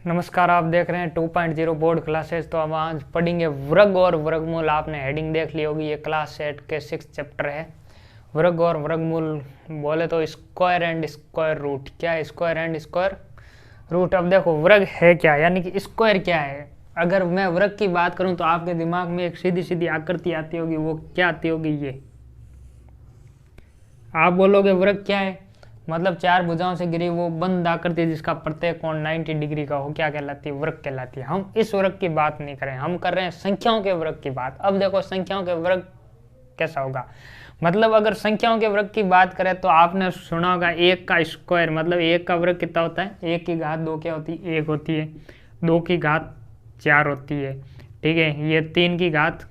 नमस्कार, आप देख रहे हैं 2.0 बोर्ड क्लासेस। तो अब आज पढ़ेंगे वर्ग और वर्गमूल। आपने हेडिंग देख ली होगी, ये क्लास 8 के 6 चैप्टर है। वर्ग और वर्गमूल बोले तो स्क्वायर एंड स्क्वायर रूट। क्या है स्क्वायर एंड स्क्वायर रूट? अब देखो वर्ग है क्या, यानी कि स्क्वायर क्या है। अगर मैं वर्ग की बात करूं तो आपके दिमाग में एक सीधी सीधी आकृति आती होगी, वो क्या आती होगी? ये आप बोलोगे वर्ग क्या है, मतलब चार भुजाओं से घिरी वो बंद आकृति जिसका प्रत्येक कोण 90 डिग्री का हो, क्या कहलाती है? वर्ग कहलाती है। हम इस वर्ग की बात नहीं कर रहे हैं, हम कर रहे हैं संख्याओं के वर्ग की बात। अब देखो संख्याओं के वर्ग कैसा होगा, मतलब अगर संख्याओं के वर्ग की बात करें तो आपने सुना होगा एक का स्क्वायर, मतलब एक का वर्ग कितना होता है? एक की घात दो क्या होती है? एक होती है। दो की घात 4 होती है, ठीक है। ये 3 की घात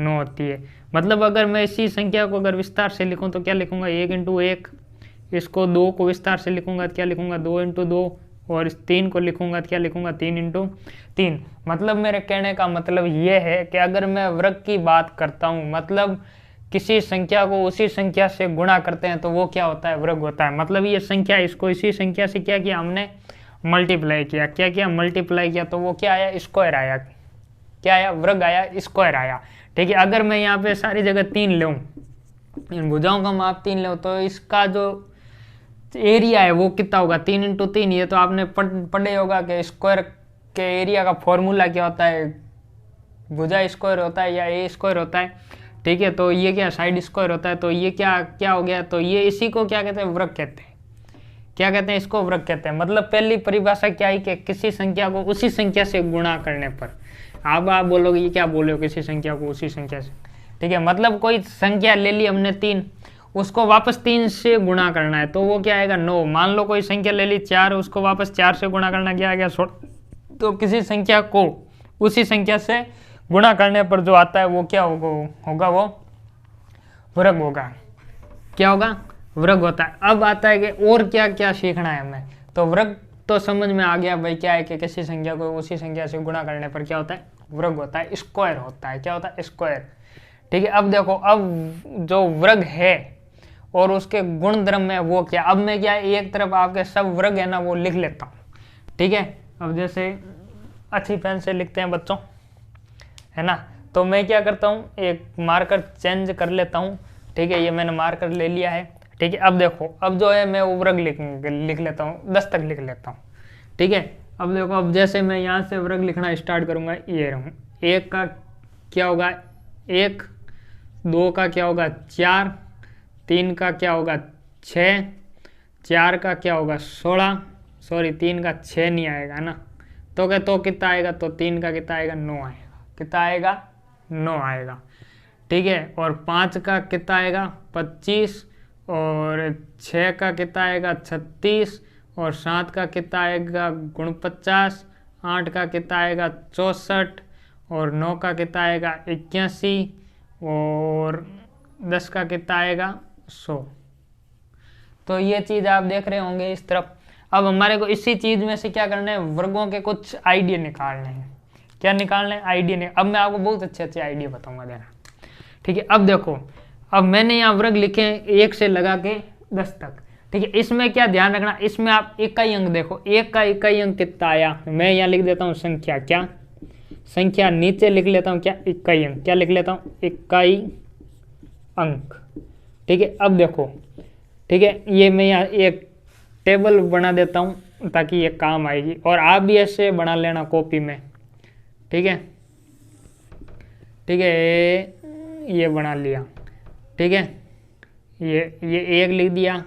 9 होती है। मतलब अगर मैं इसी संख्या को अगर विस्तार से लिखूं तो क्या लिखूंगा? 1 इंटू 1। इसको 2 को विस्तार से लिखूंगा तो क्या लिखूंगा? 2 इंटू 2। और इस 3 को लिखूंगा तो क्या लिखूंगा? 3 इंटू 3। मतलब मेरे कहने का मतलब ये है कि अगर मैं वर्ग की बात करता हूँ, मतलब किसी संख्या को उसी संख्या से गुणा करते हैं तो वो क्या होता है? वर्ग होता है। मतलब ये संख्या, इसको इसी संख्या से क्या किया हमने? मल्टीप्लाई किया। क्या किया? मल्टीप्लाई किया। तो वो क्या आया? स्क्वायर आया। क्या आया? वर्ग आया, स्क्वायर आया, ठीक है। अगर मैं यहाँ पे सारी जगह 3 लूँ, इन भुजाओं का माप 3 लूँ, तो इसका जो एरिया है वो कितना होगा? 3 इंटू 3। ये तो आपने पढ़े होगा कि स्क्वायर के एरिया का फॉर्मूला क्या होता है? भुजा स्क्वायर होता है या ए स्क्वायर होता है, ठीक है। तो ये क्या? साइड स्क्वायर होता है। तो ये क्या क्या हो गया? तो ये इसी को क्या कहते हैं? वर्ग कहते हैं। क्या कहते हैं? इसको वर्ग कहते हैं। मतलब पहली परिभाषा क्या है कि किसी संख्या को उसी संख्या से गुणा करने पर। अब आप बोलोगे ये क्या बोल रहे हो, किसी संख्या को उसी संख्या से, ठीक है। मतलब कोई संख्या ले ली हमने 3, उसको वापस 3 से गुणा करना है तो वो क्या आएगा? 9। मान लो कोई संख्या ले ली 4, उसको वापस 4 से गुणा करना, क्या आ गया? 16। तो किसी संख्या को उसी संख्या से गुणा करने पर जो आता है वो क्या होगा? वो वर्ग होगा। क्या होगा? वर्ग होता है। अब आता है कि और क्या क्या सीखना है हमें। तो वर्ग तो समझ में आ गया भाई, क्या है कि किसी संख्या को उसी संख्या से गुणा करने पर क्या होता है? वर्ग होता है, स्क्वायर होता है। क्या होता है? स्क्वायर, ठीक है। अब देखो, अब जो वर्ग है और उसके गुणधर्म है वो क्या? अब मैं क्या एक तरफ आपके सब वर्ग है ना वो लिख लेता हूँ, ठीक है। अब जैसे अच्छी पेन से लिखते हैं बच्चों, है ना। तो मैं क्या करता हूँ, एक मार्कर चेंज कर लेता हूँ, ठीक है। ये मैंने मार्कर ले लिया है, ठीक है। अब देखो, अब जो है मैं वो वर्ग लिख लेता हूँ, 10 तक लिख लेता हूँ, ठीक है। अब देखो, अब जैसे मैं यहाँ से वर्ग लिखना स्टार्ट करूँगा, ये रहूँ। 1 का क्या होगा? 1। 2 का क्या होगा? 4। 3 का क्या होगा? 6। 4 का क्या होगा? 16। सॉरी, 3 का 6 नहीं आएगा ना, तो क्या? तो कितना आएगा? तो 3 का कितना आएगा? 9 आएगा। कितना आएगा? 9 आएगा, ठीक है। और 5 का कितना आएगा? 25। और 6 का कितना आएगा? 36। और 7 का कितना आएगा? 49। 8 का कितना आएगा? 64। और 9 का कितना आएगा? 81। और 10 का कितना आएगा? 100। तो ये चीज़ आप देख रहे होंगे इस तरफ। अब हमारे को इसी चीज़ में से क्या करना है? वर्गों के कुछ आइडिया निकालने हैं। क्या निकालना है? आइडिया। अब मैं आपको बहुत अच्छे अच्छे आइडिया बताऊंगा, देना, ठीक है। अब देखो, अब मैंने यहाँ वर्ग लिखे 1 से लगा के 10 तक, ठीक है। इसमें क्या ध्यान रखना, इसमें आप इकाई अंक देखो, 1 का इकाई अंक कितना आया? मैं यहाँ लिख देता हूँ संख्या। क्या संख्या? नीचे लिख लेता हूँ क्या? इकाई अंक। क्या लिख लेता हूँ? इकाई अंक, ठीक है। अब देखो, ठीक है, ये मैं यहाँ एक टेबल बना देता हूँ ताकि ये काम आएगी, और आप भी ऐसे बना लेना कॉपी में, ठीक है, ठीक है। ये बना लिया, ठीक है। ये 1 लिख दिया,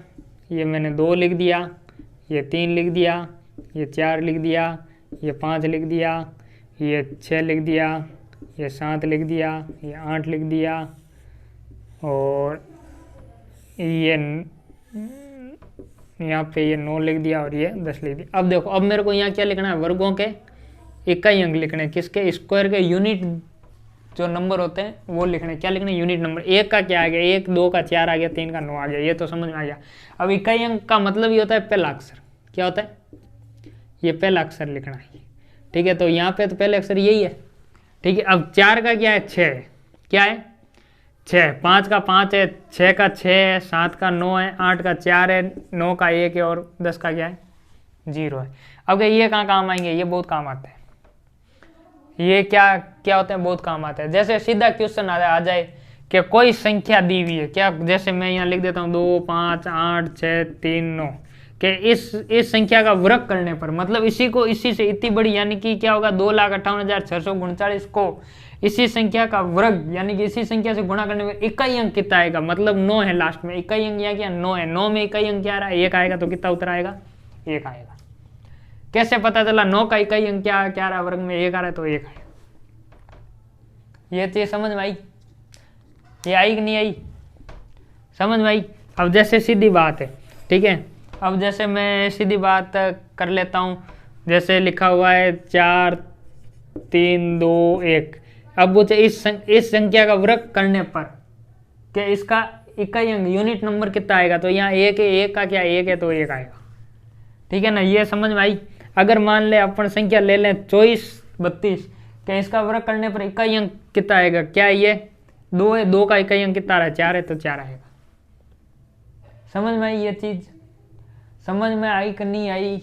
ये मैंने 2 लिख दिया, ये 3 लिख दिया, ये 4 लिख दिया, ये 5 लिख दिया, ये 6 लिख दिया, ये 7 लिख दिया, ये 8 लिख दिया, और ये यहाँ पे ये 9 लिख दिया, और ये 10 लिख दिया। अब देखो, अब मेरे को यहाँ क्या लिखना है? वर्गों के इकाई अंक लिखने। किसके? स्क्वायर के यूनिट जो नंबर होते हैं वो लिखने। क्या लिखने? Unit number. 1 का क्या आ गया? 1, 2 का 4 आ गया, 3 का 9 आ गया, ये तो समझ में आ गया। अब इकाई अंक का मतलब ये होता है पहला अक्षर। क्या होता है? ये पहला अक्षर लिखना है, ठीक है। तो यहाँ पे तो पहले अक्षर यही है, ठीक है। अब 4 का क्या है? 6 है। क्या है? 6। 5 का 5 है, 6 का 6 है, 7 का 9 है, 8 का 4 है, 9 का 1 है, और 10 का क्या है? 0 है। अब ये कहाँ काम आएंगे, ये बहुत काम आते हैं, ये क्या क्या होते हैं, बहुत काम आते हैं। जैसे सीधा क्वेश्चन आ जाए कि कोई संख्या दी हुई है, क्या, जैसे मैं यहाँ लिख देता हूँ 2 5 8 6 3 9 कि इस संख्या का वर्ग करने पर, मतलब इसी से इतनी बड़ी, यानी कि क्या होगा 2,58,639 को इसी संख्या का वर्ग, यानी कि इसी संख्या से गुणा करने पर इकाई अंक कितना आएगा, मतलब 9 है लास्ट में, इकाई अंक यहाँ क्या 9 है, 9 में इकाई अंक क्या आ रहा है 1 आएगा, तो कितना उत्तर आएगा 1 आएगा। कैसे पता चला 9 का इकाई अंक क्या आ रहा है, वर्ग में 1 आ रहा है तो 1 आएगा। ये चीज समझ में आई, ये आई कि नहीं आई, समझ में आई। अब जैसे सीधी बात है, ठीक है, अब जैसे मैं सीधी बात कर लेता हूँ, जैसे लिखा हुआ है 4 3 2 1। अब पूछे इस संख्या का वर्ग करने पर कि इसका इकाई अंक यूनिट नंबर कितना आएगा, तो यहाँ 1 है, 1 का क्या 1 है तो 1 आएगा, ठीक है ना, ये समझ में आई। अगर मान ले अपन संख्या ले लें 24 32, क्या इसका वर्ग करने पर इकाई अंक कितना आएगा, क्या ये 2 है, 2 का इकाई अंक कितना आ रहा है 4 है तो 4 आएगा। समझ में आई ये चीज, समझ में आई कि नहीं आई,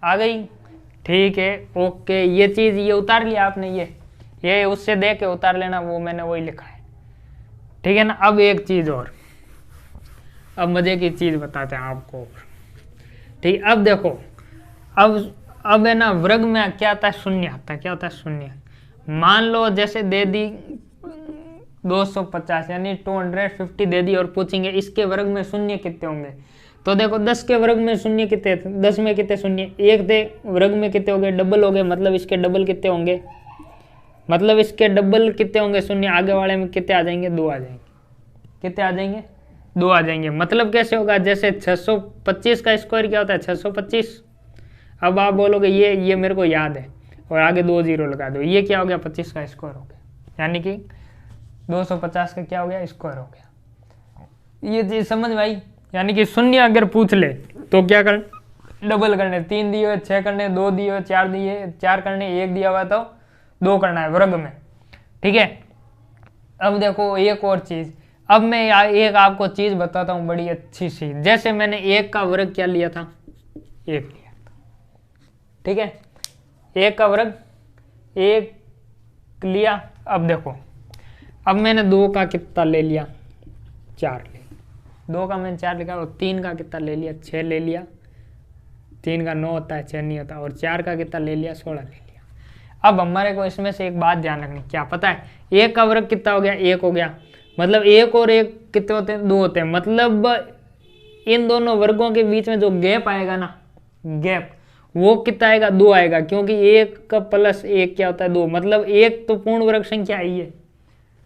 आ गई, ठीक है, ओके। ये चीज ये उतार लिया आपने, ये उससे दे के उतार लेना, वो मैंने वही लिखा है, ठीक है ना। अब एक चीज और, अब मजे की चीज बताते हैं आपको, ठीक। अब देखो, अब है ना, वर्ग में क्या आता है, शून्य आता है, क्या होता है शून्य। मान लो जैसे दे दी 250 यानी 250 दे दी और पूछेंगे इसके वर्ग में शून्य कितने होंगे, तो देखो 10 के वर्ग में शून्य कितने, 10 में कितने शून्य, 1 थे, वर्ग में कितने हो गए, डबल हो गए, मतलब इसके डबल कितने होंगे, मतलब इसके डबल कितने होंगे शून्य, आगे वाले में कितने आ जाएंगे 2 आ जाएंगे, कितने आ जाएंगे 2 आ जाएंगे। मतलब कैसे होगा, जैसे 625 का स्क्वायर क्या होता है 625। अब आप बोलोगे ये मेरे को याद है और आगे 2 0 लगा दो, ये क्या हो गया 25 का स्क्वायर हो गया, यानी कि 250 का क्या हो गया स्क्वायर हो गया। ये चीज समझ में आई, यानी कि शून्य अगर पूछ ले तो क्या कर, डबल करने, 3 दिए हुए 6 करने, 2 दिए हुए 4 दिए 4 करने, 1 दिया हुआ तो 2 करना है वर्ग में, ठीक है। अब देखो एक और चीज, अब मैं एक आपको चीज बताता हूँ बड़ी अच्छी सी, जैसे मैंने 1 का वर्ग क्या लिया था 1 लिया था, ठीक है, 1 का वर्ग 1 लिया। अब देखो, अब मैंने 2 का कितना ले लिया 4 ले, 2 का मैंने 4 लिखा, और 3 का कितना ले लिया 6 ले लिया, 3 का 9 होता है 6 नहीं होता, और 4 का कितना ले लिया 16 ले लिया। अब हमारे को इसमें से एक बात ध्यान रखनी, क्या पता है 1 का वर्ग कितना हो गया 1 हो गया, मतलब 1 और 1 कितने होते हैं 2 होते हैं, मतलब इन दोनों वर्गों के बीच में जो गैप आएगा ना, गैप वो कितना आएगा 2 आएगा, क्योंकि 1 का प्लस 1 क्या होता है 2, मतलब 1 तो पूर्ण वर्ग संख्या आई है,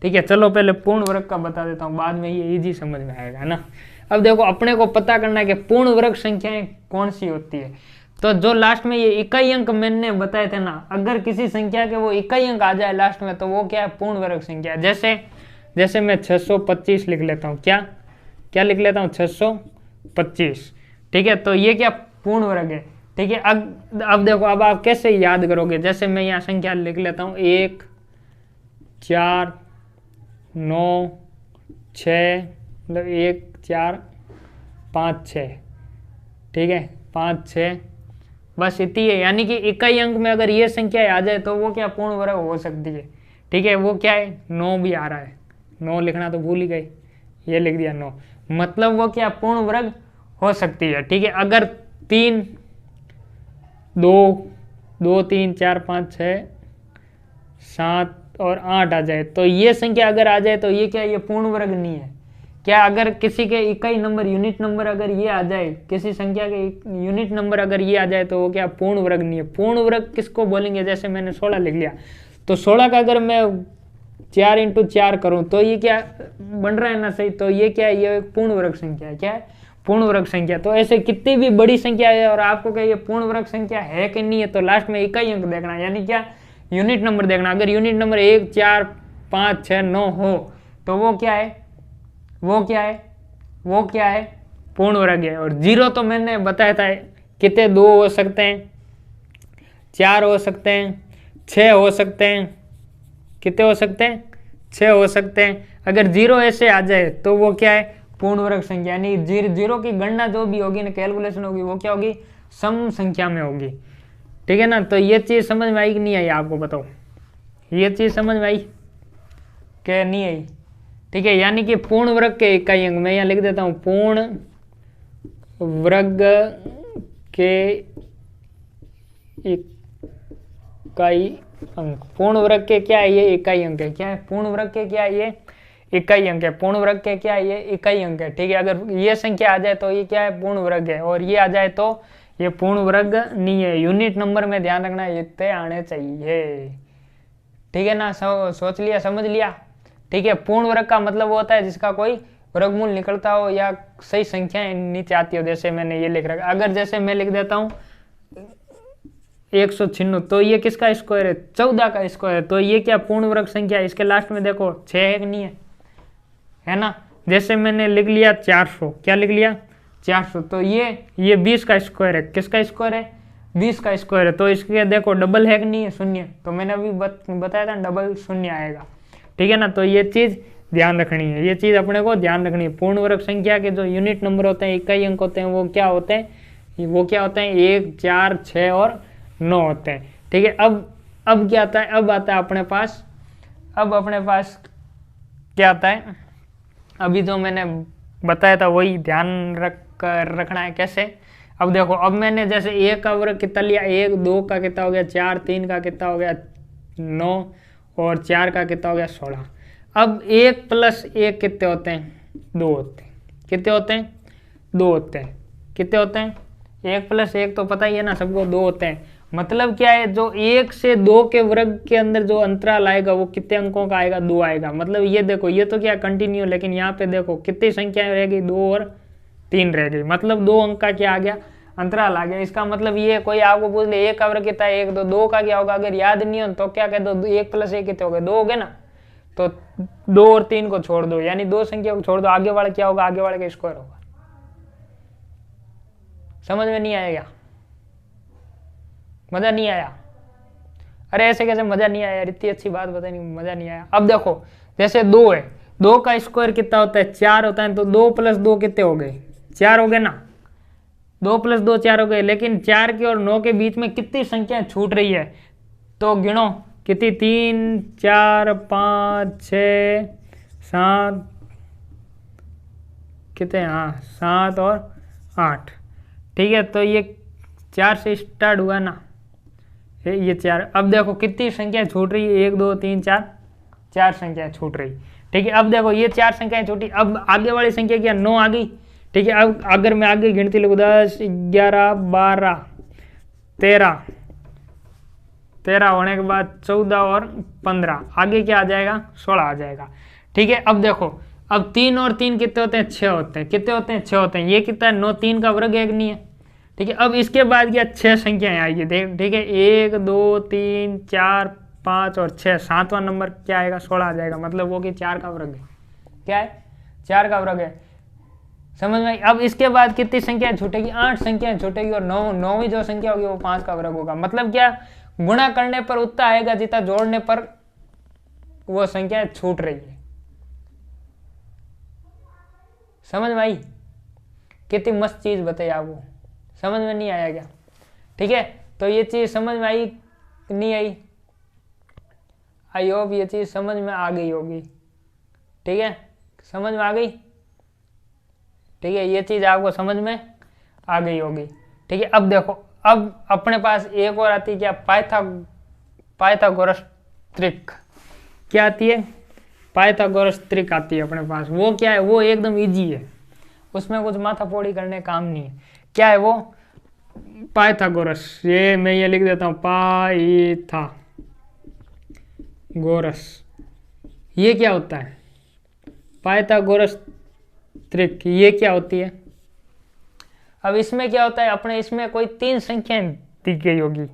ठीक है। चलो पहले पूर्ण वर्ग का बता देता हूँ, बाद में ये इजी समझ में आएगा ना। अब देखो अपने को पता करना है कि पूर्ण वर्ग संख्याएं कौन सी होती है, तो जो लास्ट में ये इकाई अंक मैंने बताए थे ना, अगर किसी संख्या के वो इकाई अंक आ जाए लास्ट में तो वो क्या है पूर्ण वर्ग संख्या। जैसे मैं 625 लिख लेता हूँ, क्या लिख लेता हूँ 625, ठीक है, तो ये क्या पूर्ण वर्ग है, ठीक है। अब देखो, अब आप कैसे याद करोगे, जैसे मैं यहाँ संख्या लिख लेता हूँ 1 4 9 6, मतलब 1 4 5 6, ठीक है 5 6, बस इतनी है, यानी कि इकाई अंक में अगर ये संख्या आ जाए तो वो क्या पूर्ण वर्ग हो सकती है, ठीक है। वो क्या है 9 भी आ रहा है, 9 लिखना तो भूल ही गए, ये लिख दिया 9, मतलब वो क्या पूर्ण वर्ग हो सकती है, ठीक है। अगर 3 2 2 3 4 5 6 7 और 8 आ जाए, तो ये संख्या अगर आ जाए तो ये क्या, ये पूर्ण वर्ग नहीं है। क्या अगर किसी के इकाई नंबर यूनिट नंबर अगर ये आ जाए, किसी संख्या के यूनिट नंबर अगर ये आ जाए तो वो क्या पूर्ण वर्ग नहीं है। पूर्ण वर्ग किसको बोलेंगे, जैसे मैंने 16 लिख लिया, तो 16 का अगर मैं 4 × 4 करूं तो ये क्या बन रहा है ना सही, तो ये क्या है, ये पूर्ण वर्ग संख्या है, क्या है पूर्ण वर्ग संख्या। तो ऐसे कितनी भी बड़ी संख्या है और आपको क्या ये पूर्ण वर्ग संख्या है कि नहीं है, तो लास्ट में इकाई अंक देखना, यानी क्या यूनिट नंबर देखना। अगर यूनिट नंबर 1 4 5 6 9 हो तो वो क्या है, वो क्या है पूर्ण वर्ग है। और 0 तो मैंने बताया था कितने 2 हो सकते हैं, 4 हो सकते हैं, 6 हो सकते हैं, कितने हो सकते हैं 6 हो सकते हैं। अगर 0 ऐसे आ जाए तो वो क्या है पूर्ण वर्ग संख्या, यानी 0 की गणना जो भी होगी ना कैलकुलेशन होगी वो क्या होगी सम संख्या में होगी, ठीक है ना। तो ये चीज समझ में आई कि नहीं आई आपको, बताओ ये चीज समझ में आई कि नहीं आई, ठीक है। यानी कि पूर्ण वर्ग के इकाई अंक, मैं यहाँ लिख देता हूँ, पूर्ण वर्ग के इकाई अंक, पूर्ण वर्ग के क्या है ये इकाई अंक है, क्या है पूर्ण वर्ग के क्या है ये इकाई अंक है, पूर्ण वर्ग के क्या है ये इकाई अंक है, ठीक है। अगर ये संख्या आ जाए तो ये क्या है पूर्ण वर्ग है, और ये आ जाए तो ये पूर्ण वर्ग नहीं है। यूनिट नंबर में ध्यान रखना इतने आने चाहिए, ठीक है ना। सोच लिया, समझ लिया, ठीक है। पूर्ण वर्ग का मतलब वो होता है जिसका कोई वर्गमूल निकलता हो या सही संख्याएं नीचे आती हो, जैसे मैंने ये लिख रखा। अगर जैसे मैं लिख देता हूँ 196, तो ये किसका स्क्वायर है, 14 का स्क्वायर है, तो ये क्या पूर्ण वर्ग संख्या है। इसके लास्ट में देखो 6 है कि नहीं है ना। जैसे मैंने लिख लिया 400, क्या लिख लिया 400, तो ये 20 का स्क्वायर है, किसका स्क्वायर है 20 का स्क्वायर है, तो इसके देखो डबल है कि नहीं है, शून्य, तो मैंने अभी बताया था डबल शून्य आएगा, ठीक है ना। तो ये चीज ध्यान रखनी है, ये चीज अपने को ध्यान रखनी है। पूर्ण वर्ग संख्या के जो यूनिट नंबर होते हैं, इकाई अंक होते हैं, वो क्या होते हैं 1, 4, 6 और 9 होते हैं, ठीक है। अब क्या आता है, अब आता है अपने पास क्या आता है, अभी जो मैंने बताया था वही ध्यान रखना है। कैसे, अब देखो, अब मैंने जैसे 1 का वर्ग कितना लिया, 1, 2 का कितना हो गया 4, 3 का कितना हो गया 9 और 4 का कितना हो गया 16। अब 1 + 1 कितने होते हैं 2 होते हैं, कितने होते हैं 2 होते हैं, कितने होते हैं 1 + 1 तो पता ही है ना सबको 2 होते हैं। मतलब क्या है, जो 1 से 2 के वर्ग के अंदर जो अंतराल आएगा वो कितने अंकों का आएगा 2 आएगा। मतलब ये देखो, ये तो क्या कंटिन्यू, लेकिन यहाँ पे देखो कितनी संख्याएं रहेगी 2 और 3 रह गई, मतलब 2 अंक का क्या आ गया अंतराल आ गया। इसका मतलब ये, कोई आपको पूछ ले 1 का वर्ग कितना है 1, 2, 2 का क्या होगा, अगर याद नहीं हो तो क्या कह दो 1 + 1 कितने हो गए 2 हो गए ना, तो 2 और 3 को छोड़ दो, यानी 2 संख्या को छोड़ दो, आगे वाला क्या होगा, आगे वाले का स्क्वायर होगा। समझ में नहीं आएगा, मजा नहीं आया, अरे ऐसे कैसे मजा नहीं आया यार, इतनी अच्छी बात बताई नहीं, मजा नहीं आया। अब देखो जैसे 2 है, 2 का स्क्वायर कितना होता है 4 होता है, तो 2 + 2 कितने हो गए 4 हो गए ना, 2 + 2 4 हो गए। लेकिन 4 के और 9 के बीच में कितनी संख्याएं छूट रही है, तो गिनो कितनी, 3, 4, 5, 6, 7, कितने, हाँ 7 और 8, ठीक है। तो ये 4 से स्टार्ट हुआ ना, ये 4। अब देखो कितनी संख्याएं छूट रही है, 1, 2, 3, 4, 4 संख्याएं छूट रही, ठीक है। अब देखो ये 4 संख्याएं छूटी, अब आगे वाली संख्या क्या 9 आ गई, ठीक है। अब अगर मैं आगे गिनती लिखूँ 10, 11, 12, 13 होने के बाद 14 और 15, आगे क्या आ जाएगा 16 आ जाएगा, ठीक है। अब देखो, अब 3 और 3 कितने होते हैं 6 होते हैं, कितने होते हैं 6 होते हैं। ये कितना है 9, 3 का वर्ग एक नहीं है, ठीक है। अब इसके बाद क्या 6 संख्याएं आएगी, ठीक है, 1, 2, 3, 4, 5 और 6, 7वां नंबर क्या आएगा 16 आ जाएगा, मतलब वो कि 4 का वर्ग है, क्या है 4 का वर्ग है, समझ में। अब इसके बाद कितनी संख्याएं छूटेगी 8 संख्याएं छूटेगी, और 9वीं जो संख्या होगी वो 5 का वर्ग होगा। मतलब क्या, गुणा करने पर उतना आएगा जितना जोड़ने पर वो संख्या छूट रही है। समझ में आई, कितनी मस्त चीज बताई आपको, समझ में नहीं आया क्या, ठीक है। तो ये चीज समझ में आई नहीं आई, आई होप ये चीज समझ में आ गई होगी, ठीक है, समझ में आ गई, ठीक है, ये चीज आपको समझ में आ गई होगी, ठीक है। अब देखो, अब अपने पास एक और आती है क्या, पाइथागोरस त्रिक, क्या आती है पाइथागोरस त्रिक आती है अपने पास। वो क्या है, वो एकदम इजी है, उसमें कुछ माथापोड़ी करने काम नहीं है। क्या है वो पाइथागोरस, ये मैं ये लिख देता हूँ पाइथागोरस। ये क्या होता है पाइथागोरस त्रिक, ये क्या होती है। अब इसमें क्या होता है, अपने इसमें कोई 3 संख्याएं दी गई होगी,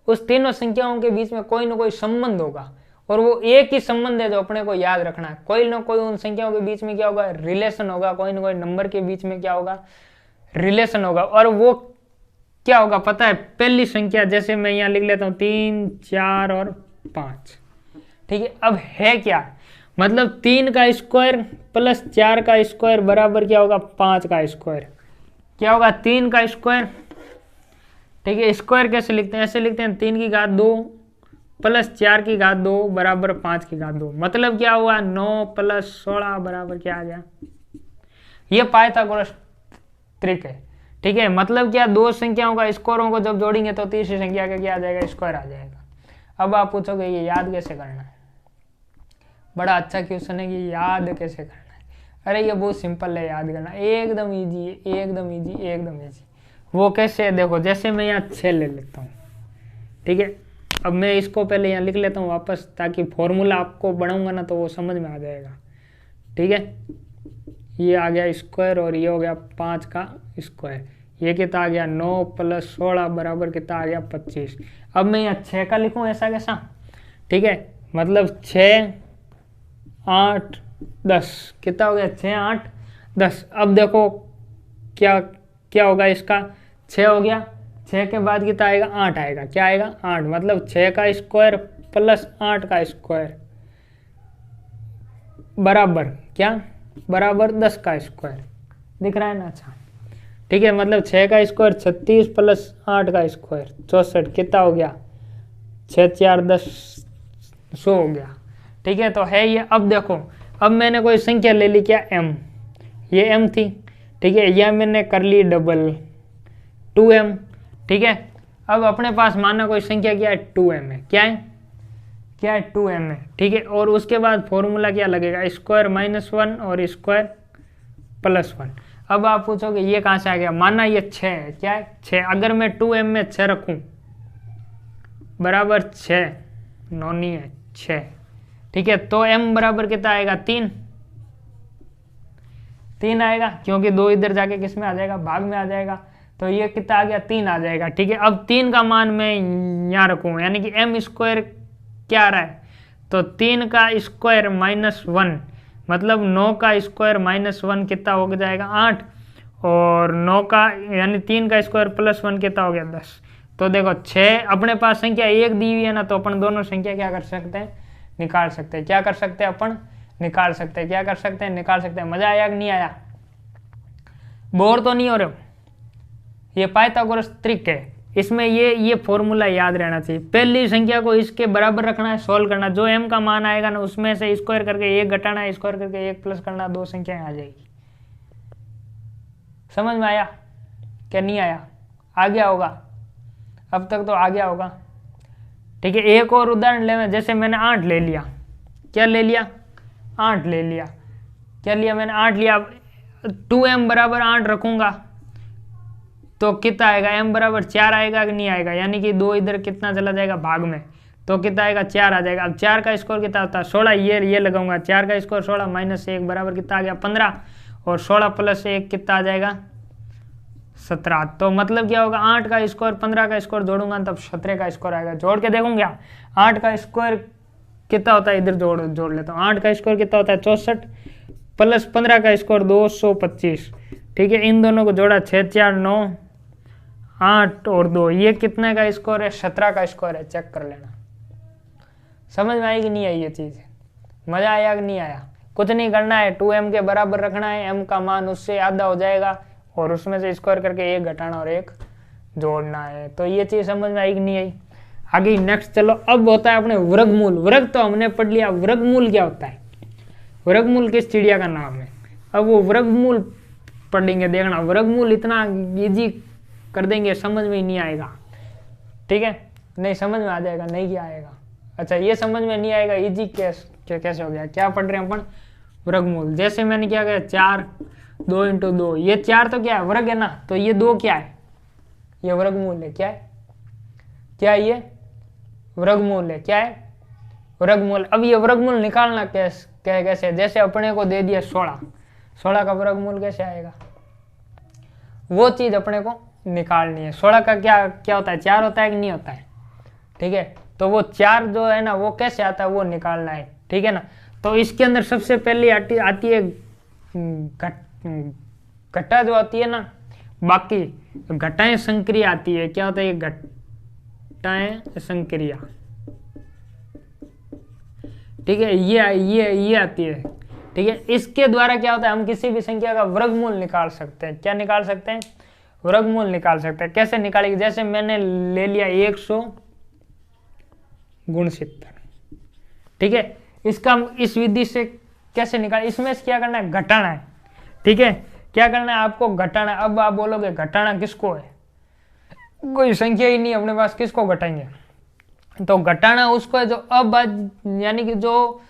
उस तीनों संख्याओं के बीच में कोई ना कोई संबंध होगा, और वो एक ही संबंध है जो अपने को याद रखना है। कोई ना कोई उन संख्याओं के बीच में क्या होगा रिलेशन होगा, कोई ना कोई नंबर के बीच में क्या होगा रिलेशन होगा। और वो क्या होगा पता है, पहली संख्या जैसे मैं यहाँ लिख लेता हूँ 3, 4 और 5, ठीक है। अब है क्या, मतलब 3 का स्क्वायर प्लस 4 का स्क्वायर बराबर क्या होगा 5 का स्क्वायर। क्या होगा 3 का स्क्वायर ठीक है, स्क्वायर कैसे लिखते हैं, ऐसे लिखते हैं 3 की घात 2 प्लस 4 की घात 2 बराबर 5 की घात 2। मतलब क्या हुआ, 9 प्लस 16 बराबर क्या आ गया, ये पाइथागोरस ट्रिक है। ठीक है, मतलब क्या, दो संख्याओं का स्क्वायरों को जब जोड़ेंगे तो तीसरी संख्या का क्या आ जाएगा, स्क्वायर आ जाएगा। अब आप पूछोगे ये याद कैसे करना है, बड़ा अच्छा क्वेश्चन है कि याद कैसे करना है। अरे ये बहुत सिंपल है याद करना, एकदम इजी है, एकदम इजी, एकदम इजी। वो कैसे है देखो, जैसे मैं यहाँ 6 ले लेता हूँ, ठीक है। अब मैं इसको पहले यहाँ लिख लेता हूँ वापस, ताकि फॉर्मूला आपको बनाऊंगा ना तो वो समझ में आ जाएगा। ठीक है, ये आ गया स्क्वायर और ये हो गया 5 का स्क्वायर। ये कितना आ गया, 9 प्लस 16 बराबर कितना आ गया, 25। अब मैं यहाँ 6 का लिखूँ ऐसा कैसा, ठीक है, मतलब 6 8 10 कितना हो गया, 6 8 10। अब देखो क्या क्या होगा इसका, 6 हो गया, 6 के बाद कितना आएगा, 8 आएगा, क्या आएगा 8, मतलब 6 का स्क्वायर प्लस 8 का स्क्वायर बराबर क्या, बराबर 10 का स्क्वायर। दिख रहा है ना, अच्छा ठीक है। मतलब 6 का स्क्वायर 36 प्लस 8 का स्क्वायर 64, कितना हो गया, 6 4 10 100 हो गया। ठीक है, तो है ये। अब देखो, अब मैंने कोई संख्या ले ली, क्या m, ये m थी, ठीक है, यह मैंने कर ली डबल 2m। ठीक है, अब अपने पास माना कोई संख्या क्या है, 2m है, क्या है, क्या है 2m है। ठीक है, और उसके बाद फॉर्मूला क्या लगेगा, स्क्वायर माइनस 1 और स्क्वायर प्लस 1। अब आप पूछोगे ये कहाँ से आ गया, माना ये 6 है, क्या है 6, अगर मैं 2m में 6 रखूं बराबर 6, नौनी है 6, ठीक है, तो m बराबर कितना आएगा, 3 आएगा, क्योंकि 2 इधर जाके किस में आ जाएगा, भाग में आ जाएगा, तो ये कितना आ गया, 3 आ जाएगा। ठीक है, अब 3 का मान मैं यहाँ रखूँ, यानी कि m स्क्वायर क्या आ रहा है, तो 3 का स्क्वायर माइनस 1, मतलब 9 का स्क्वायर माइनस 1 कितना हो जाएगा, 8, और 9 का यानी 3 का स्क्वायर प्लस 1 कितना हो गया, 10। तो देखो 6 अपने पास संख्या 1 दी हुई है ना, तो अपन दोनों संख्या क्या कर सकते हैं, निकाल सकते हैं। क्या कर सकते हैं अपन, निकाल सकते हैं। क्या कर सकते हैं, निकाल सकते हैं। मजा आया कि नहीं आया, बोर तो नहीं हो रहे हो। ये पाइथागोरस ट्रिक है, इसमें ये फॉर्मूला याद रहना चाहिए। पहली संख्या को इसके बराबर रखना है, सोल्व करना, जो m का मान आएगा ना उसमें से स्क्वायर करके 1 घटाना है, स्क्वायर करके 1 प्लस करना, 2 संख्याएं आ जाएगी। समझ में आया क्या, नहीं आया, आ गया होगा, अब तक तो आ गया होगा। ठीक है, एक और उदाहरण ले, जैसे मैंने 8 ले लिया, क्या ले लिया, 8 ले लिया, क्या लिया मैंने, 8 लिया। 2m बराबर 8 रखूंगा तो कितना आएगा, m बराबर 4 आएगा कि नहीं आएगा, यानी कि 2 इधर कितना चला जाएगा, भाग में, तो कितना आएगा, 4 आ जाएगा। अब 4 का स्कोर कितना होता है, 16, ये लगाऊंगा, 4 का स्कोर 16 माइनस 1 बराबर कितना आ गया, 15, और 16 प्लस 1 कितना आ जाएगा, 17। तो मतलब क्या होगा, 8 का स्कोर 15 का स्कोर जोड़ूंगा तब 17 का स्कोर आएगा। जोड़ के देखूंगा 8 का स्कोर कितना होता है, इधर जोड़ लेता हूँ। 8 का स्कोर कितना होता है, 64, प्लस 15 का स्कोर 225। ठीक है, इन दोनों को जोड़ा, 6 4 9 8 और 2, ये कितने का स्कोर है, 17 का स्कोर है। चेक कर लेना, समझ में आई कि नहीं आई ये चीज़, मज़ा आया कि नहीं आया। कुछ नहीं करना है, 2m के बराबर रखना है, m का मान उससे आधा हो जाएगा और उसमें से स्क्वायर करके 1 घटाना और 1 जोड़ना है। तो ये चीज़ समझ में आई कि नहीं आई। आगे नेक्स्ट चलो, अब होता है अपने वर्गमूल। वर्ग तो हमने पढ़ लिया, वर्गमूल क्या होता है, वर्गमूल किस चिड़िया का नाम है। अब वो वर्गमूल पढ़ेंगे, देखना वर्गमूल इतना इजी कर देंगे, समझ में ही नहीं आएगा। ठीक है, नहीं समझ में आ जाएगा, नहीं क्या आएगा। अच्छा, ये समझ में नहीं आएगा, इजी कैसे हो गया, क्या पढ़ रहे हैं अपन, वर्गमूल। जैसे मैंने क्या किया, 4 2 × 2, ये 4 तो क्या है, वर्ग है ना, तो ये 2 क्या है, ये वर्गमूल है। क्या है, क्या है, ये वर्गमूल है। क्या है, वर्गमूल। अब ये वर्गमूल निकालना कैसे, जैसे अपने को दे दिया 16 का वर्गमूल कैसे आएगा, वो चीज अपने को निकालनी है। 16 का क्या होता है, 4 होता है कि नहीं होता है। ठीक है, तो वो 4 जो है ना, वो कैसे आता है, वो निकालना है। ठीक है ना, तो इसके अंदर सबसे पहले आती है घटा जो आती है ना, बाकी घटाएं संक्रिया आती है। क्या होता है, ये घटाएं संक्रिया। ठीक है, ये आती है। ठीक है, इसके द्वारा क्या होता है, हम किसी भी संख्या का वर्गमूल निकाल सकते हैं। क्या निकाल सकते हैं, वर्गमूल निकाल सकते हैं। कैसे निकालेंगे? जैसे मैंने ले लिया 169, ठीक है, इसका इस विधि से कैसे निकाल, इसमें से क्या करना है, घटाना है, ठीक है, क्या करना है आपको, घटाना। अब आप बोलोगे घटाना किसको है, कोई संख्या ही नहीं अपने पास, किसको घटाएंगे? तो घटाना उसको है जो अभाज्य, यानी कि जो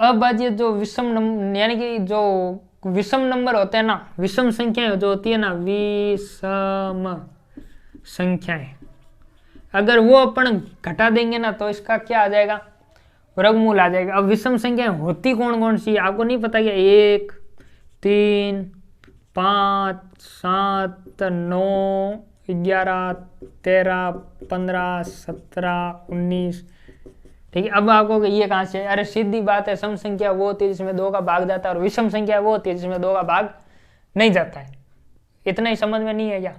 अभाज्य, जो विषम, यानी कि जो विषम नंबर होते हैं ना, विषम संख्याएं जो होती है ना, विषम संख्याएं, अगर वो अपन घटा देंगे ना तो इसका क्या आ जाएगा, वर्गमूल आ जाएगा। अब विषम संख्याएं होती कौन कौन सी आपको नहीं पता क्या? 1, 3, 5, 7, 9, 11, 13, 15, 17, 19, ठीक है। अब आपको ये कहाँ से? अरे सीधी बात है, सम संख्या वो होती है जिसमें 2 का भाग जाता है, और विषम संख्या वो होती है जिसमें 2 का भाग नहीं जाता है। इतना ही समझ में नहीं है क्या?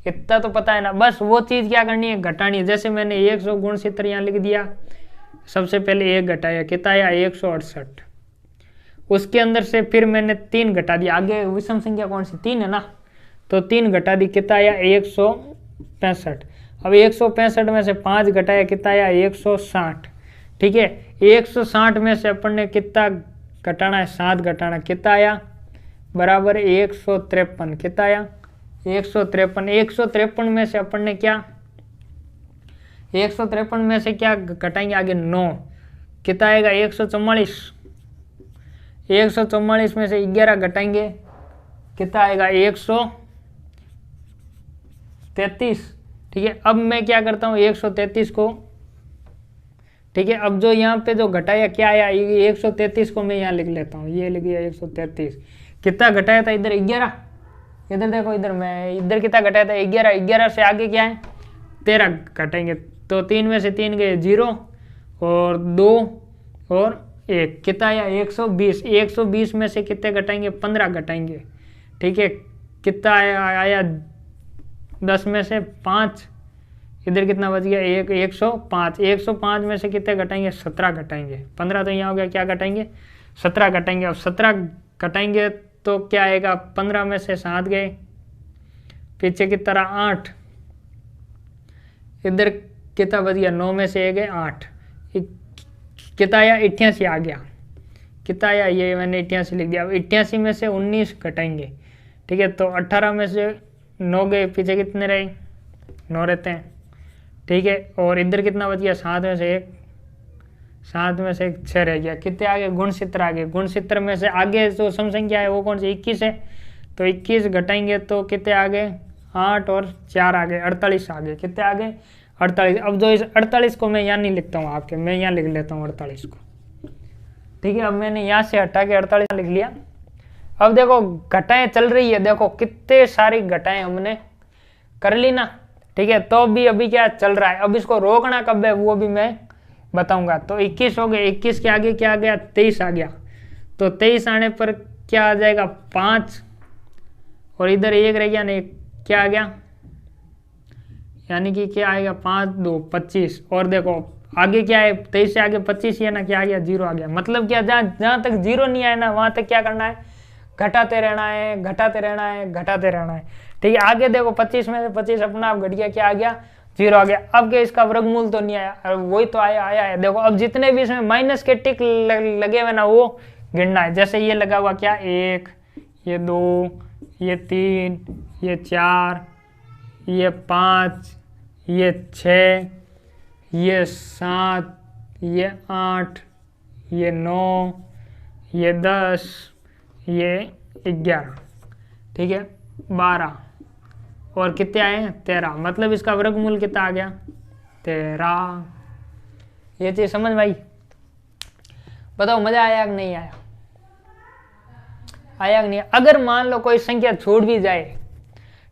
इतना तो पता है ना। बस वो चीज क्या करनी है, घटानी है। जैसे मैंने 169 यहाँ लिख दिया, सबसे पहले 1 घटाया, कितना आया 168। उसके अंदर से फिर मैंने 3 घटा दिया, आगे विषम संख्या कौन सी, 3 है ना, तो 3 घटा दी, कितना आया 165। अब 165 में से 5 घटाया, कितना आया 160, ठीक है। 160 में से अपन ने कितना घटाना है, 7 घटाना, कितना आया बराबर 153, कितना आया 153। 153 में से अपन ने क्या, 153 में से क्या घटाएंगे आगे 9, कितना आएगा 144। 144 में से 11 घटाएंगे, कितना आएगा 133, ठीक है। अब मैं क्या करता हूँ 133 को, ठीक है, अब जो यहाँ पे जो घटाया क्या आया, 133 को मैं यहाँ लिख लेता हूँ, ये लिख दिया 133। कितना घटाया था इधर 11, इधर देखो, इधर मैं इधर कितना घटाया था 11। 11 से आगे क्या है 13 घटाएंगे, तो 3 में से 3 गए 0 और 2 और 1, कितना आया 120। 120 में से कितने घटाएंगे, 15 घटाएंगे, ठीक है। कितना आया 10 में से 5, इधर कितना बच गया 105। 105 में से कितने घटाएंगे, 17 घटाएंगे। 15 तो यहाँ हो गया, क्या घटाएंगे 17 घटाएंगे। अब 17 घटाएंगे तो क्या आएगा, 15 में से 7 गए, पीछे की तरह 8, इधर कितना बच गया 9 में से 1 गए 8, कितना आया 88 आ गया, कितना आया ये मैंने 88 लिख दिया। अब 88 में से 19 घटाएंगे, ठीक है, तो 18 में से 9 गए, पीछे कितने रहे 9 रहते हैं, ठीक है। और इधर कितना बच गया 7 में से 1, 7 में से 1 6 रह गया, कितने आगे गुणसूत्र आगे। गुणसूत्र में से आगे जो सम संख्या है वो कौन सी 21 है, तो 21 घटाएंगे तो कितने आगे 8 और 4 आगे 48 आगे, कितने आगे 48। अब जो इस 48 को मैं यहाँ नहीं लिखता हूँ आपके, मैं यहाँ लिख लेता हूँ 48 को, ठीक है। अब मैंने यहाँ से हटा के 48 लिख लिया। अब देखो घटाएं चल रही है, देखो कितने सारी घटाएं हमने कर ली ना, ठीक है। तो भी अभी क्या चल रहा है, अब इसको रोकना कब है वो भी मैं बताऊंगा। तो 21 हो गए, 21 के आगे क्या आ गया 23 आ गया, तो 23 आने पर क्या आ जाएगा 5, और इधर 1 रह गया नहीं, क्या आ गया, यानी कि क्या आएगा 5 2 25। और देखो आगे क्या है 23 से आगे 25 है ना, क्या आ गया 0 आ गया। मतलब क्या, जहाँ तक 0 नहीं आया ना वहां तक क्या करना है, घटाते रहना है, घटाते रहना है, घटाते रहना है, ठीक है। आगे देखो 25 में से 25 अपना आप घट गया, क्या आ गया 0 आ गया। अब क्या इसका वर्गमूल तो नहीं आया, वही तो आया है। देखो अब जितने भी इसमें माइनस के टिक लगे हुए ना वो गिनना है। जैसे ये लगा हुआ क्या 1, ये 2, ये 3, ये 4, ये 5, ये 6, ये 7, ये 8, ये 9, ये 10, ये 11, ठीक है 12, और कितने आए हैं 13। मतलब इसका वर्गमूल कितना आ गया 13। ये चीज समझ भाई, बताओ मजा आया कि नहीं आया, आया कि नहीं। अगर मान लो कोई संख्या छूट भी जाए,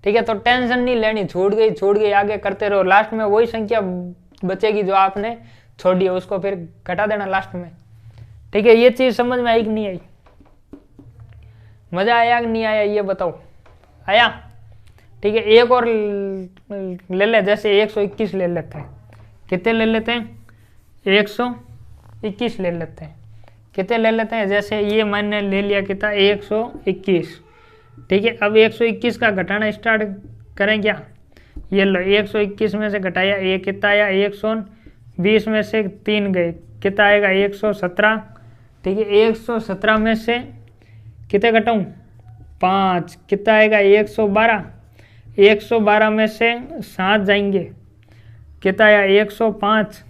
ठीक है, तो टेंशन नहीं लेनी, छूट गई आगे करते रहो, लास्ट में वही संख्या बचेगी जो आपने छोड़ी है, उसको फिर घटा देना लास्ट में, ठीक है। ये चीज समझ में आई कि नहीं आई, मजा आया कि नहीं आया ये बताओ, आया, ठीक है। एक और ले ले, जैसे 121 ले लेते हैं, कितने ले लेते हैं 121 ले लेते हैं, कितने ले लेते हैं, जैसे ये मैंने ले लिया कितना 121, ठीक है, अब 121 का घटाना स्टार्ट करें क्या? ये लो 121 में से घटाया, ये कितना आया? 120 में से 3 गए, कितना आएगा? 117। ठीक है, 117 में से कितने घटाऊँ? 5, कितना आएगा? 112। 112 में से 7 जाएंगे, कितना आया? 105।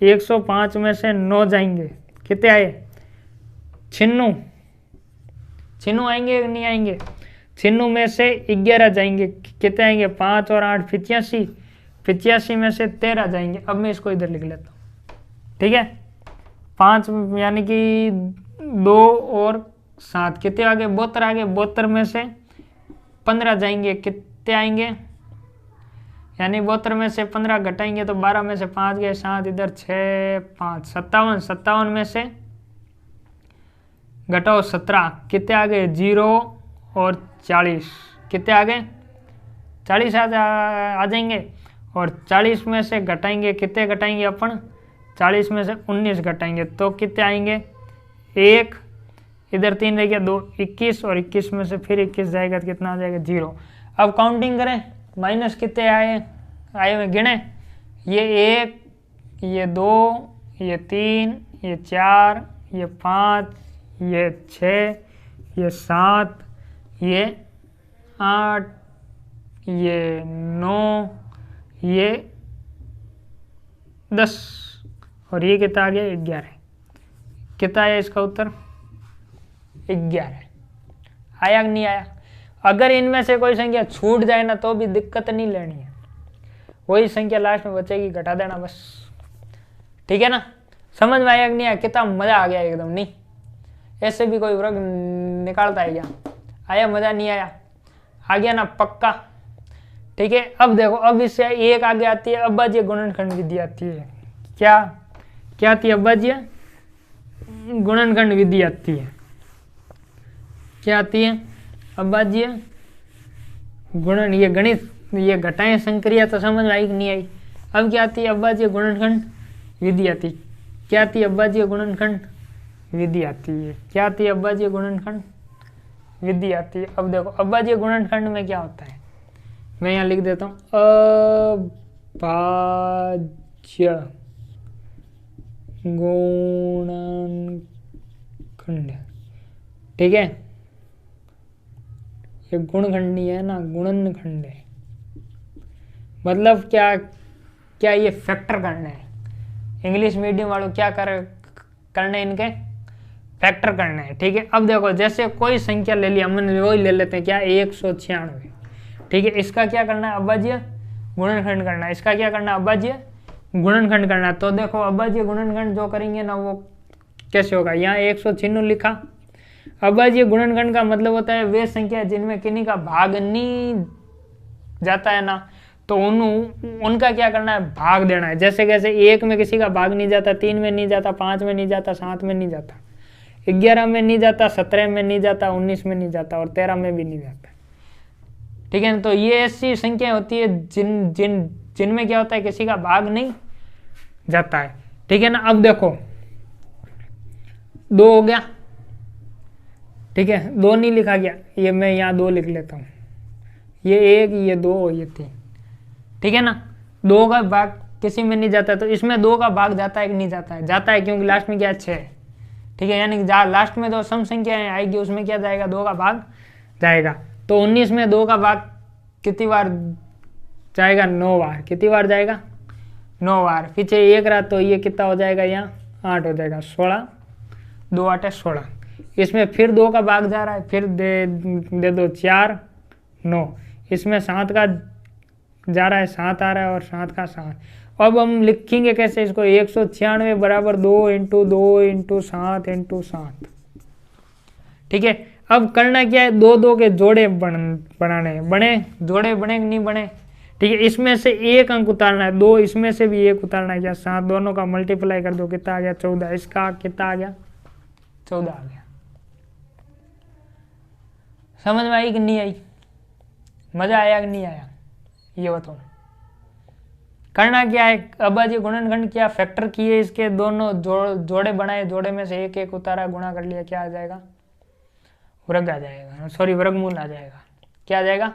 105 में से 9 जाएंगे, कितने आए? 96। 96 आएंगे कि नहीं आएंगे? 96 में से 11 जाएंगे, कितने आएंगे? 5 और 8 85। 85 में से 13 जाएंगे। अब मैं इसको इधर लिख लेता हूँ। ठीक है, 5 यानी कि 2 और 7 कितने आगे? 72 आगे। 72 में से 15 जाएंगे, कितने आएंगे? यानी 72 में से 15 घटाएंगे तो 12 में से 5 गए, 7 इधर, 6 5 57। 57 में से घटाओ 17, कितने आ गए? 0 और 40, कितने आ गए? 40 आ जाएंगे। और 40 में से घटाएंगे, कितने घटाएंगे अपन? 40 में से 19 घटाएंगे तो कितने आएंगे? 1, इधर 3 रह गया, 2 21, और 21 में से फिर 21 जाएगा तो कितना आ जाएगा? 0। अब काउंटिंग करें, माइनस कितने आए हुए गिने? ये 1, ये 2, ये 3, ये 4, ये 5, ये 6, ये 7, ये 8, ये 9, ये 10, और ये कितना आ गया? 11। कितना आया इसका उत्तर? 11। आया कि नहीं आया? अगर इनमें से कोई संख्या छूट जाए ना तो भी दिक्कत नहीं लेनी है, वही संख्या लास्ट में बचेगी, घटा देना बस। ठीक है ना? समझ में आया कि नहीं आया? कितना मजा आ गया एकदम। नहीं ऐसे भी कोई वर्ग निकालता है क्या? आया मजा? नहीं आया? आ गया ना पक्का? ठीक है, अब देखो, अब इससे एक आगे आती है अभाज्य गुणनखंड विधि आती है। क्या क्या आती है? अभाज्य गुणनखंड विधि आती है। क्या आती है? अभाज्य गुणन, ये गणित, ये घटाएं संक्रिया तो समझ में आई कि नहीं आई? अब क्या आती है? अभाज्य गुणनखंड विधि आती। क्या आती है? अभाज्य गुणनखंड विधि आती है। क्या आती है? अभाज्य गुणनखंड विधि आती है। अब देखो, अभाज्य गुणनखंड में क्या होता है, मैं यहाँ लिख देता हूँ, अभाज्य गुणनखंड। ठीक है, ये गुणखंड नहीं है ना, गुणनखंड है। मतलब क्या क्या ये फैक्टर करना है। इंग्लिश मीडियम वालों क्या करने इनके? फैक्टर करना है। ठीक है, अब देखो, जैसे कोई संख्या ले लिया, हमने वही ले लेते हैं, क्या? 196। ठीक है, इसका क्या करना है? अभाज्य गुणनखंड करना है। इसका क्या करना है? अभाज्य गुणनखंड करना है। तो देखो, अभाज्य गुणनखंड जो करेंगे ना वो कैसे होगा? यहाँ 196 लिखा। अभाज्य गुणनखंड का मतलब होता है वे संख्या जिनमें किन्हीं का भाग नहीं जाता है ना, तो उनका क्या करना है? भाग देना है। जैसे कैसे? 1 में किसी का भाग नहीं जाता, 3 में नहीं जाता, 5 में नहीं जाता, 7 में नहीं जाता, 11 में नहीं जाता, 17 में नहीं जाता, 19 में नहीं जाता, और 13 में भी नहीं जाता। ठीक है ना? तो ये ऐसी संख्या होती है जिनमें क्या होता है? किसी का भाग नहीं जाता है। ठीक है ना? अब देखो, 2 हो गया। ठीक है, 2 नहीं लिखा गया, ये मैं यहाँ 2 लिख लेता हूँ। ये 1, ये 2, ये 3। ठीक है ना? 2 का भाग किसी में नहीं जाता, तो इसमें 2 का भाग जाता है कि नहीं जाता है? जाता है, क्योंकि लास्ट में क्या है? 6 है। ठीक है, यानी लास्ट में तो सम संख्या आएगी, उसमें क्या जाएगा? 2 का भाग जाएगा। तो 19 में 2 का भाग कितनी बार जाएगा? 9 बार। कितनी बार जाएगा? 9 बार। पीछे 1 रहा तो ये कितना हो जाएगा? यहाँ 8 हो जाएगा। 16, 2 8 16। इसमें फिर 2 का भाग जा रहा है, फिर दे दो 4 9। इसमें 7 का जा रहा है, 7 आ रहा है, और 7 का 7। अब हम लिखेंगे कैसे इसको? 196 बराबर 2 × 2 × 7 × 7। ठीक है, अब करना क्या है? 2 2 के जोड़े बनाने बने, जोड़े बने कि नहीं बने? ठीक है, इसमें से 1 अंक उतारना है, 2 इसमें से भी 1 उतारना है। क्या? 7, दोनों का मल्टीप्लाई कर दो, कितना आ गया? 14। इसका कितना आ गया? 14 आ गया। समझ में आई कि नहीं आई? मजा आया कि नहीं आया? ये बताओ। करना क्या है? अभाज्य गुणनखंड क्या? फैक्टर किए, इसके दोनों जोड़े बनाए, जोड़े में से 1 1 उतारा, गुणा कर लिया, क्या आ जाएगा? वर्ग आ जाएगा, सॉरी वर्गमूल आ जाएगा। क्या आ जाएगा?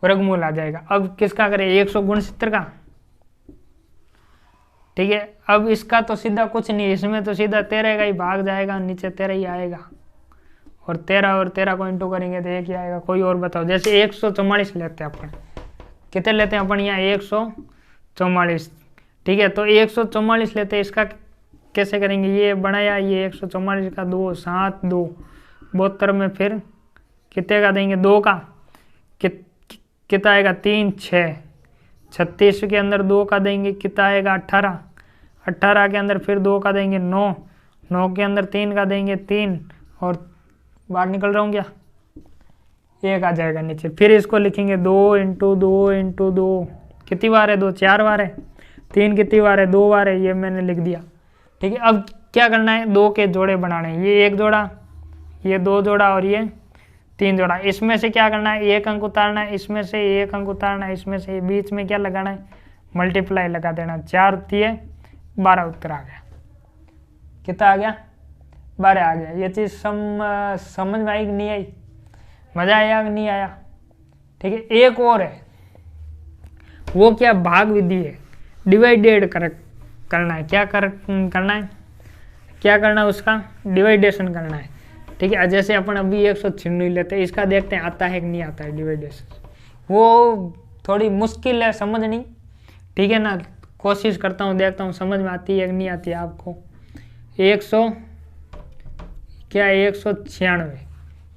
वर्गमूल आ जाएगा। अब किसका करें? 169 का। ठीक है, अब इसका तो सीधा कुछ नहीं, इसमें तो सीधा 13 का ही भाग जाएगा, नीचे 13 ही आएगा, और 13 को इंटू करेंगे तो 1 ही आएगा। कोई और बताओ। जैसे 144 लेते हैं अपन, कितने लेते हैं अपन यहाँ? 144। ठीक है, तो 144 लेते हैं, इसका कैसे करेंगे? ये बनाया, ये 144 का 2 7 2 72 में फिर कितने का देंगे? 2 का कितना आएगा? 3 6 36 के अंदर 2 का देंगे, कितना आएगा? 18 18 के अंदर फिर 2 का देंगे, 9 9 के अंदर 3 का देंगे, 3, और बाहर निकल रहा हूँ क्या? 1 आ जाएगा नीचे। फिर इसको लिखेंगे 2 इंटू 2 इंटू 2, कितनी बार है? 2 4 बार है। 3 कितनी बार है? 2 बार है, ये मैंने लिख दिया। ठीक है, अब क्या करना है? 2 के जोड़े बनाने हैं। ये 1 जोड़ा, ये 2 जोड़ा, और ये 3 जोड़ा। इसमें से क्या करना है? 1 अंक उतारना है, इसमें से 1 अंक उतारना है, इसमें से बीच में क्या लगाना है? मल्टीप्लाई लगा देना। 4 दिए 12 उत्तर आ गया। कितना आ गया? 12 आ गया। ये चीज़ समझ में आई कि नहीं आई? मजा आया कि नहीं आया? ठीक है, एक और है, वो क्या? भाग विधि है। डिवाइडेड करना है। क्या करना है? क्या करना है? उसका डिवाइडेशन करना है। ठीक है, जैसे अपन अभी 196 लेते हैं, इसका देखते हैं आता है कि नहीं आता है डिवाइडेशन। वो थोड़ी मुश्किल है समझनी। ठीक है ना, कोशिश करता हूँ, देखता हूँ समझ में आती है कि नहीं आती है आपको। 196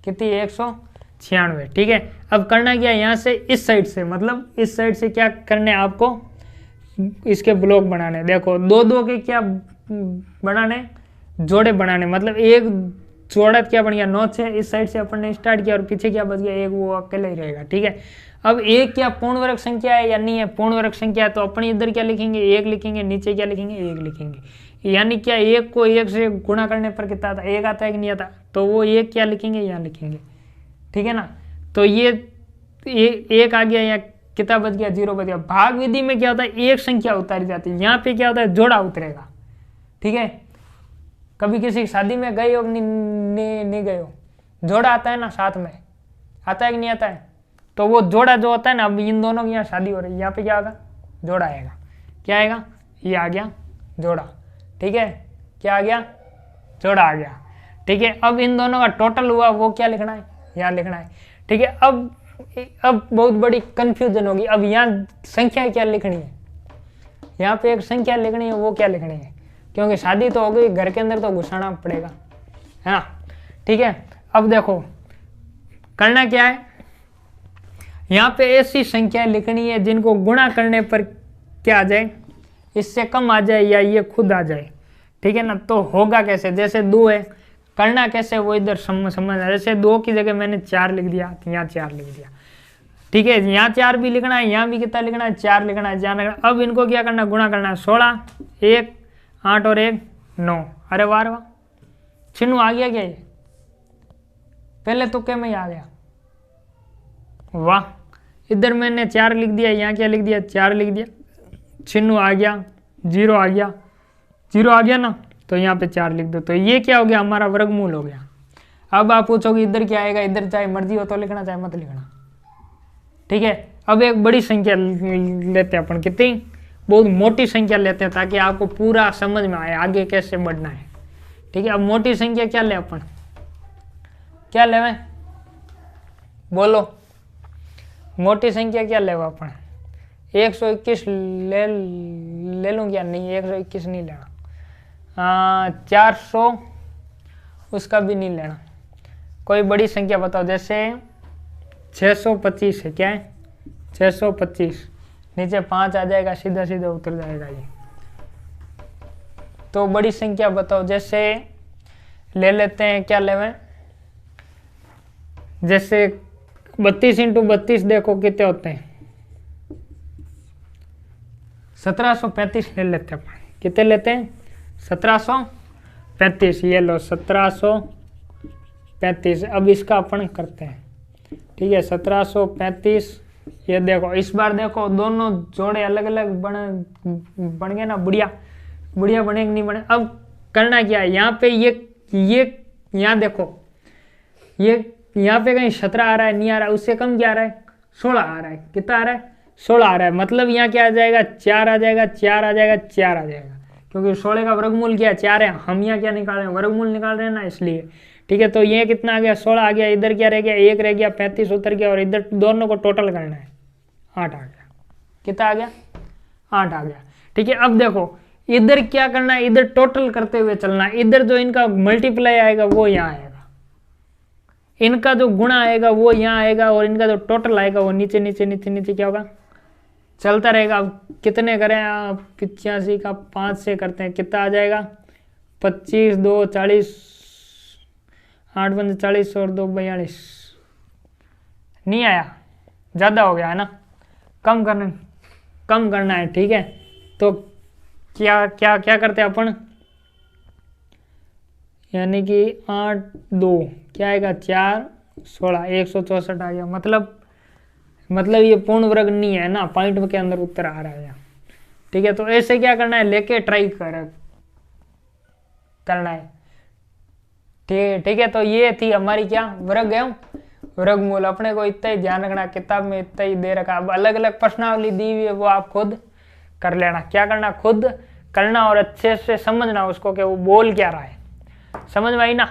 कितनी? 196। ठीक है, अब करना क्या? यहाँ से इस साइड से, मतलब इस साइड से क्या करने आपको? इसके ब्लॉक बनाने। देखो 2 के क्या बनाने? जोड़े बनाने। मतलब एक जोड़ा क्या बन गया? 9 6। इस साइड से अपन ने स्टार्ट किया, और पीछे क्या बच गया? 1, वो अकेले ही रहेगा। ठीक है, अब 1 क्या पूर्ण वर्ग संख्या है या नहीं है? पूर्ण वर्ग संख्या है, तो अपन इधर क्या लिखेंगे? 1 लिखेंगे, नीचे क्या लिखेंगे? 1 लिखेंगे। यानी क्या? 1 को 1 से गुणा करने पर कितना आता है? 1 आता है कि नहीं आता? तो वो 1 क्या लिखेंगे? यहाँ लिखेंगे। ठीक है ना, तो ये 1 आ गया, यहाँ कितना बच गया? 0 बच गया। भाग विधि में क्या होता है? एक संख्या उतारी जाती है, यहाँ पे क्या होता है? जोड़ा उतरेगा। ठीक है, कभी किसी शादी में गए हो नहीं गए हो? जोड़ा आता है ना साथ में, आता है कि नहीं आता है? तो वो जोड़ा जो होता है ना, अब इन दोनों की यहाँ शादी हो रही है, यहाँ पे क्या होगा? जोड़ा आएगा। क्या आएगा? ये आ गया जोड़ा। ठीक है, क्या आ गया? जोड़ा आ गया। ठीक है, अब इन दोनों का टोटल हुआ, वो क्या लिखना है? यहाँ लिखना है। ठीक है, अब बहुत बड़ी कंफ्यूजन होगी। अब यहाँ संख्या क्या लिखनी है? यहाँ पे एक संख्या लिखनी है, वो क्या लिखनी है? क्योंकि शादी तो हो गई, घर के अंदर तो घुसाना पड़ेगा, है ना? ठीक है, अब देखो करना क्या है? यहाँ पे ऐसी संख्या लिखनी है जिनको गुणा करने पर क्या आ जाए? इससे कम आ जाए या ये खुद आ जाए। ठीक है ना, तो होगा कैसे? जैसे 2 है, करना कैसे वो इधर समझ। जैसे 2 की जगह मैंने 4 लिख दिया, तो यहाँ 4 लिख दिया। ठीक है, यहाँ 4 भी लिखना है, यहाँ भी कितना लिखना है? 4 लिखना है, 4 लिखना है। अब इनको क्या करना? गुणा करना है। 16 1 8 और 1 9। अरे वाह वाह, चिन्ह आ गया क्या? ये पहले तुक्के में ही आ गया। वाह, इधर मैंने 4 लिख दिया, यहाँ क्या लिख दिया? 4 लिख दिया, चिन्ह आ गया, 0 आ गया, 0 आ गया ना, तो यहाँ पे 4 लिख दो। तो ये क्या हो गया? हमारा वर्गमूल हो गया। अब आप पूछोगे इधर क्या आएगा? इधर चाहे मर्जी हो तो लिखना, चाहे मत लिखना। ठीक है, अब एक बड़ी संख्या लेते हैं अपन। कितनी? बहुत मोटी संख्या लेते हैं, ताकि आपको पूरा समझ में आए आगे कैसे बढ़ना है। ठीक है, अब मोटी संख्या क्या ले अपन? क्या लेवे? बोलो, मोटी संख्या क्या लेवा अपन? 121 ले लूँ क्या? नहीं, 121 नहीं लेना। 400 उसका भी नहीं लेना। कोई बड़ी संख्या बताओ। जैसे 625 है। क्या है? 625। नीचे 5 आ जाएगा, सीधा सीधा उतर जाएगा ये। तो बड़ी संख्या बताओ। जैसे ले लेते हैं, क्या लेवें? जैसे 32 × 32 देखो कितने होते हैं? 1735 ले लेते हैं। कितने लेते हैं? 1735। ये लो 1735। अब इसका अपन करते हैं। ठीक है, 1735। ये देखो, इस बार देखो दोनों जोड़े अलग अलग बन गए ना। बढ़िया बढ़िया बने कि नहीं बने? अब करना क्या है? यहाँ पे ये यहाँ देखो, ये यहाँ पे कहीं 17 आ रहा है, नहीं आ रहा, उससे कम क्या आ रहा है, 16 आ रहा है। कितना आ रहा है, 16 आ रहा है। मतलब यहाँ क्या आ जाएगा, 4 आ जाएगा, 4 आ जाएगा, 4 आ जाएगा, क्योंकि 16 का वर्गमूल क्या है, 4 है। हम यहाँ क्या निकाल रहे हैं, वर्गमूल निकाल रहे हैं ना, इसलिए। ठीक है, तो ये कितना आ गया, 16 आ गया। इधर क्या रह गया, 1 रह गया, 35 उतर गया, और इधर दोनों को टोटल करना है, 8 आ गया। कितना आ गया, 8 आ गया। ठीक है, अब देखो इधर क्या करना है, इधर टोटल करते हुए चलना है। इधर जो इनका मल्टीप्लाई आएगा वो यहाँ आएगा, इनका जो गुणा आएगा वो यहाँ आएगा, और इनका जो टोटल आएगा वो नीचे नीचे नीचे नीचे क्या होगा, चलता रहेगा। अब कितने करें आप, 85 का 5 से करते हैं, कितना आ जाएगा, 25, 2 40, 8 पंजे 40 और 2 42। नहीं आया, ज़्यादा हो गया है ना, कम करना है। ठीक है, तो क्या क्या क्या करते हैं अपन, यानी कि 8 2 क्या आएगा, 4 16, 164 आ गया। मतलब ये पूर्ण वर्ग नहीं है ना, पॉइंट के अंदर उत्तर आ रहा है। ठीक है, तो ऐसे क्या करना है, लेके ट्राई करना है। ठीक है, तो ये थी हमारी क्या, वर्ग एवं वर्गमूल। अपने को इतना ही ध्यान रखना, किताब में इतना ही दे रखा। अब अलग अलग प्रश्नावली दी हुई है, वो आप खुद कर लेना। क्या करना, खुद करना, और अच्छे से समझना उसको कि वो बोल क्या रहा है। समझ में आई ना,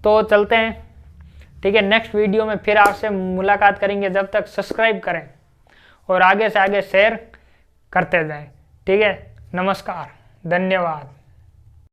तो चलते हैं। ठीक है, नेक्स्ट वीडियो में फिर आपसे मुलाकात करेंगे। जब तक सब्सक्राइब करें और आगे से आगे शेयर करते जाएं। ठीक है, नमस्कार, धन्यवाद।